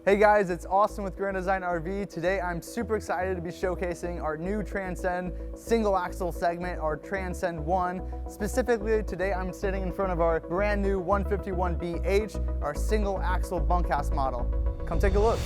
Hey guys, it's Austin with Grand Design RV. Today I'm super excited to be showcasing our new Transcend single axle segment, our Transcend One. Specifically today I'm sitting in front of our brand new 151BH, our single axle bunkhouse model. Come take a look.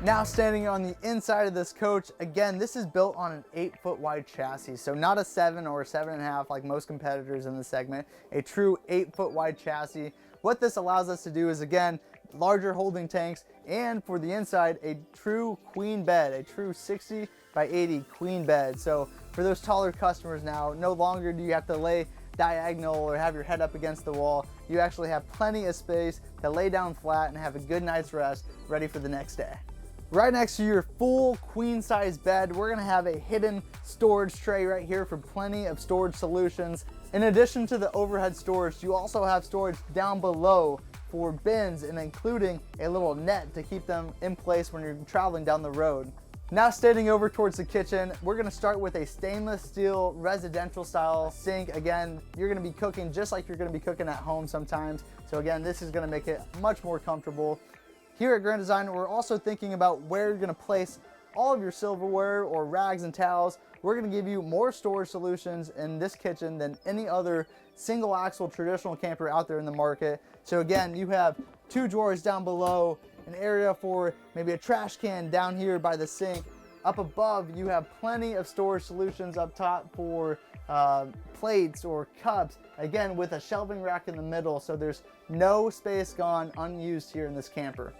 Now standing on the inside of this coach, again, this is built on an 8-foot wide chassis. So not a 7 or a 7.5 like most competitors in the segment, a true 8-foot wide chassis. What this allows us to do is, again, larger holding tanks, and for the inside, a true queen bed, a true 60 by 80 queen bed. So for those taller customers now, no longer do you have to lay diagonal or have your head up against the wall. You actually have plenty of space to lay down flat and have a good night's rest ready for the next day. Right next to your full queen size bed, we're gonna have a hidden storage tray right here for plenty of storage solutions. In addition to the overhead storage, you also have storage down below for bins and including a little net to keep them in place when you're traveling down the road. Now standing over towards the kitchen, we're gonna start with a stainless steel residential style sink. Again, you're gonna be cooking just like you're gonna be cooking at home sometimes. So again, this is gonna make it much more comfortable. Here at Grand Design, we're also thinking about where you're gonna place all of your silverware or rags and towels. We're gonna give you more storage solutions in this kitchen than any other single axle traditional camper out there in the market. So again, you have 2 drawers down below, an area for maybe a trash can down here by the sink. Up above, you have plenty of storage solutions up top for plates or cups, again with a shelving rack in the middle, so there's no space gone unused here in this camper.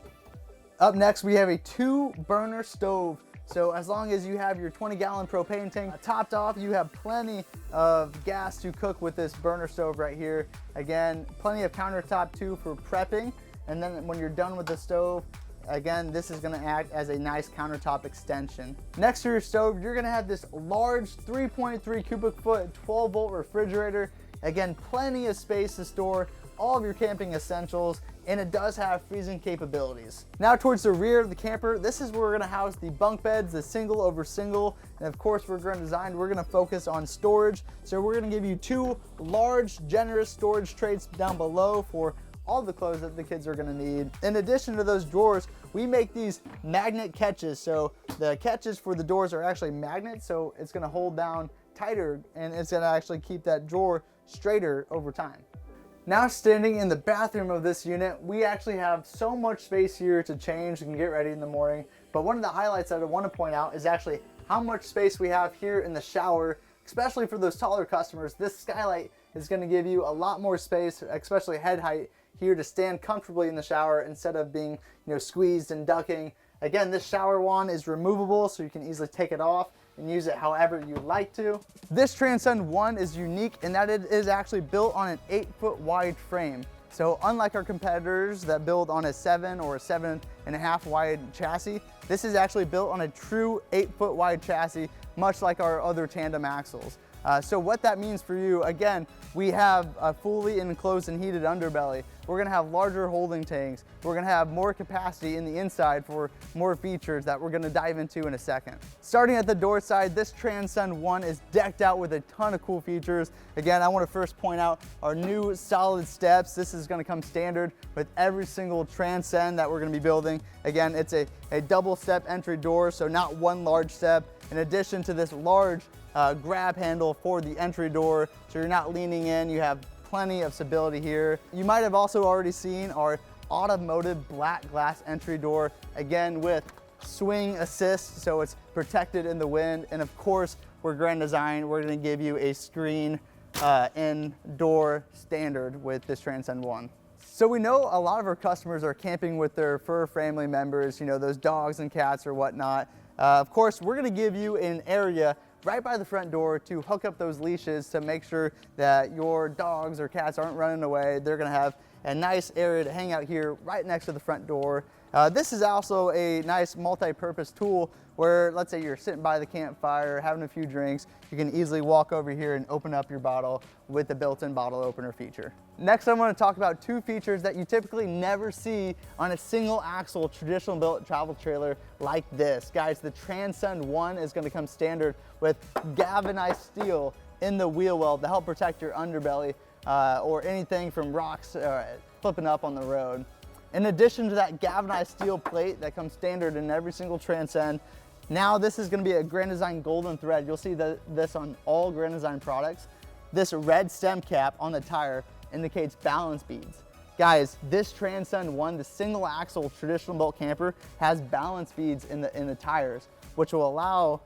Up next, we have a 2-burner stove. So as long as you have your 20-gallon propane tank topped off, you have plenty of gas to cook with this burner stove right here. Again, plenty of countertop too for prepping. And then when you're done with the stove, again, this is gonna act as a nice countertop extension. Next to your stove, you're gonna have this large 3.3 cubic foot 12-volt refrigerator. Again, plenty of space to store all of your camping essentials, and it does have freezing capabilities. Now towards the rear of the camper, this is where we're gonna house the bunk beds, the single over single, and of course for Grand Design, we're gonna focus on storage. So we're gonna give you 2 large, generous storage trays down below for all the clothes that the kids are gonna need. In addition to those drawers, we make these magnet catches. So the catches for the doors are actually magnets, so it's gonna hold down tighter and it's gonna actually keep that drawer straighter over time. Now standing in the bathroom of this unit, we actually have so much space here to change and get ready in the morning. But one of the highlights that I want to point out is actually how much space we have here in the shower, especially for those taller customers. This skylight is going to give you a lot more space, especially head height here, to stand comfortably in the shower instead of being, squeezed and ducking. Again, this shower wand is removable, so you can easily take it off and use it however you like to. This Transcend One is unique in that it is actually built on an 8-foot wide frame. So unlike our competitors that build on a 7 or a 7.5 wide chassis, this is actually built on a true 8-foot wide chassis, much like our other tandem axles. So what that means for you, again, we have a fully enclosed and heated underbelly. We're gonna have larger holding tanks. We're gonna have more capacity in the inside for more features that we're gonna dive into in a second. Starting at the door side, this Transcend One is decked out with a ton of cool features. Again, I wanna first point out our new solid steps. This is gonna come standard with every single Transcend that we're gonna be building. Again, it's a double step entry door, so not one large step. In addition to this large grab handle for the entry door, so you're not leaning in, you have plenty of stability here. You might have also already seen our automotive black glass entry door, again with swing assist, so it's protected in the wind. And of course, we're Grand Design, we're gonna give you a screen indoor standard with this Transcend One. So we know a lot of our customers are camping with their fur family members, those dogs and cats or whatnot. Of course, we're gonna give you an area right by the front door to hook up those leashes to make sure that your dogs or cats aren't running away. They're gonna have a nice area to hang out here right next to the front door. This is also a nice multi-purpose tool where, let's say you're sitting by the campfire, having a few drinks, you can easily walk over here and open up your bottle with the built-in bottle opener feature. Next, I want to talk about 2 features that you typically never see on a single axle traditional built travel trailer like this. Guys, the Transcend One is going to come standard with galvanized steel in the wheel well to help protect your underbelly or anything from rocks flipping up on the road. In addition to that galvanized steel plate that comes standard in every single Transcend, now this is going to be a Grand Design golden thread. You'll see this on all Grand Design products. This red stem cap on the tire indicates balance beads. Guys, this Transcend One, the single axle traditional bolt camper, has balance beads in the tires, which will allow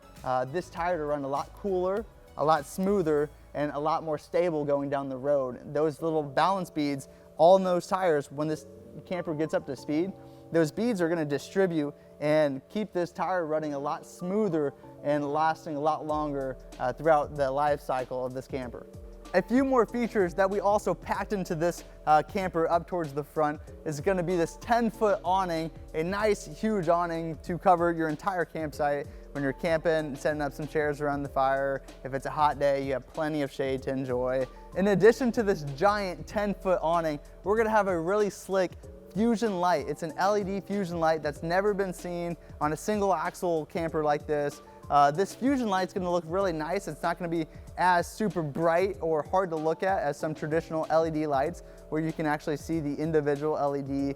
this tire to run a lot cooler, a lot smoother, and a lot more stable going down the road. Those little balance beads, all in those tires, when this camper gets up to speed, those beads are going to distribute and keep this tire running a lot smoother and lasting a lot longer throughout the life cycle of this camper. A few more features that we also packed into this camper up towards the front is going to be this 10-foot awning, a nice huge awning to cover your entire campsite when you're camping, setting up some chairs around the fire. If it's a hot day, you have plenty of shade to enjoy. In addition to this giant 10-foot awning, we're going to have a really slick fusion light. It's an LED fusion light that's never been seen on a single axle camper like this. This fusion light's going to look really nice. It's not going to be as super bright or hard to look at as some traditional LED lights where you can actually see the individual LED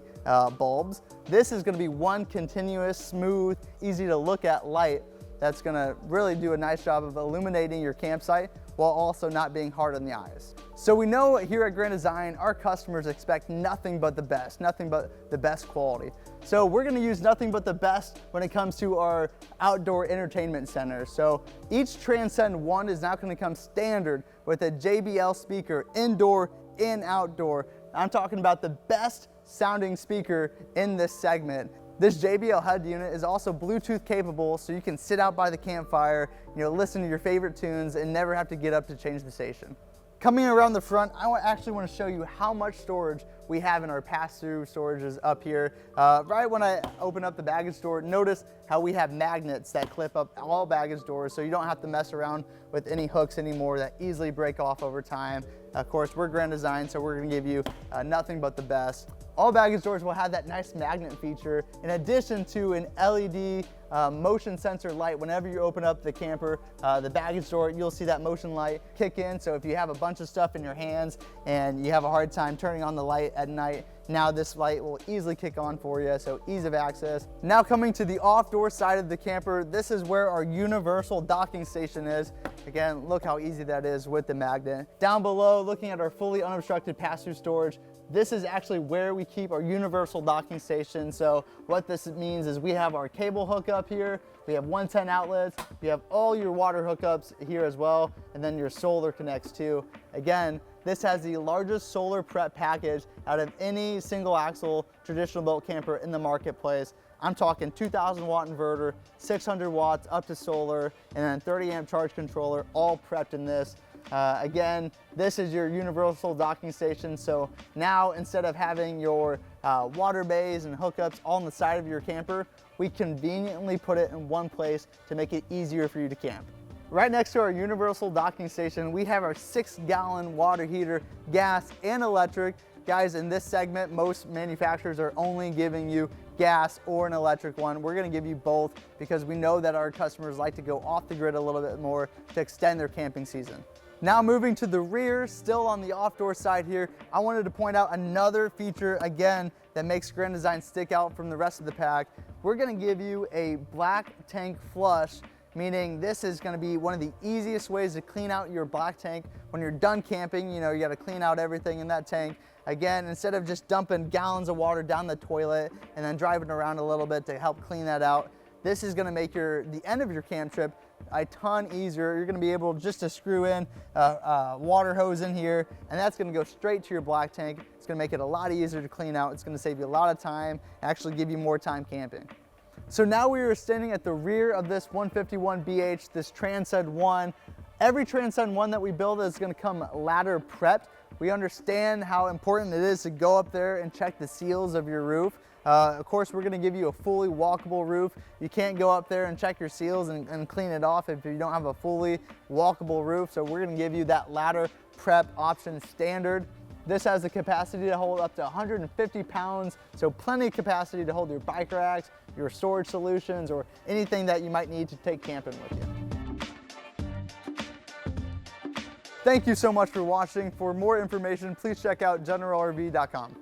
bulbs. This is going to be one continuous, smooth, easy to look at light that's going to really do a nice job of illuminating your campsite while also not being hard on the eyes. So we know here at Grand Design, our customers expect nothing but the best, nothing but the best quality. So we're gonna use nothing but the best when it comes to our outdoor entertainment center. So each Transcend One is now gonna come standard with a JBL speaker, indoor and outdoor. I'm talking about the best sounding speaker in this segment. This JBL HUD unit is also Bluetooth capable, so you can sit out by the campfire, listen to your favorite tunes and never have to get up to change the station. Coming around the front, I actually want to show you how much storage we have in our pass-through storages up here. Right when I open up the baggage door, notice how we have magnets that clip up all baggage doors, so you don't have to mess around with any hooks anymore that easily break off over time. Of course, we're Grand Design, so we're going to give you nothing but the best. All baggage doors will have that nice magnet feature in addition to an LED motion sensor light. Whenever you open up the camper, the baggage door, you'll see that motion light kick in. So if you have a bunch of stuff in your hands and you have a hard time turning on the light at night, now this light will easily kick on for you, so ease of access. Now coming to the off-door side of the camper, this is where our universal docking station is. Again, look how easy that is with the magnet. Down below, looking at our fully unobstructed pass-through storage, this is actually where we keep our universal docking station. So what this means is we have our cable hookup here, we have 110 outlets, we have all your water hookups here as well, and then your solar connects too. Again, this has the largest solar prep package out of any single axle traditional boat camper in the marketplace. I'm talking 2,000 watt inverter, 600 watts up to solar, and then 30 amp charge controller, all prepped in this. Again, this is your universal docking station. So now instead of having your water bays and hookups all on the side of your camper, we conveniently put it in one place to make it easier for you to camp. Right next to our universal docking station, we have our 6-gallon water heater, gas and electric. Guys, in this segment, most manufacturers are only giving you gas or an electric one. We're going to give you both because we know that our customers like to go off the grid a little bit more to extend their camping season. Now moving to the rear, still on the off-door side here, I wanted to point out another feature again that makes Grand Design stick out from the rest of the pack. We're going to give you a black tank flush, meaning this is going to be one of the easiest ways to clean out your black tank when you're done camping. You got to clean out everything in that tank. Again, instead of just dumping gallons of water down the toilet and then driving around a little bit to help clean that out, this is going to make the end of your camp trip a ton easier. You're going to be able just to screw in a water hose in here, and that's going to go straight to your black tank. It's going to make it a lot easier to clean out. It's going to save you a lot of time, actually give you more time camping. So now we are standing at the rear of this 151BH, this Transcend One. Every Transcend One that we build is going to come ladder prepped. We understand how important it is to go up there and check the seals of your roof. Of course, we're going to give you a fully walkable roof. You can't go up there and check your seals and clean it off if you don't have a fully walkable roof. So we're going to give you that ladder prep option standard. This has the capacity to hold up to 150 pounds, so plenty of capacity to hold your bike racks, your storage solutions, or anything that you might need to take camping with you. Thank you so much for watching. For more information, please check out generalrv.com.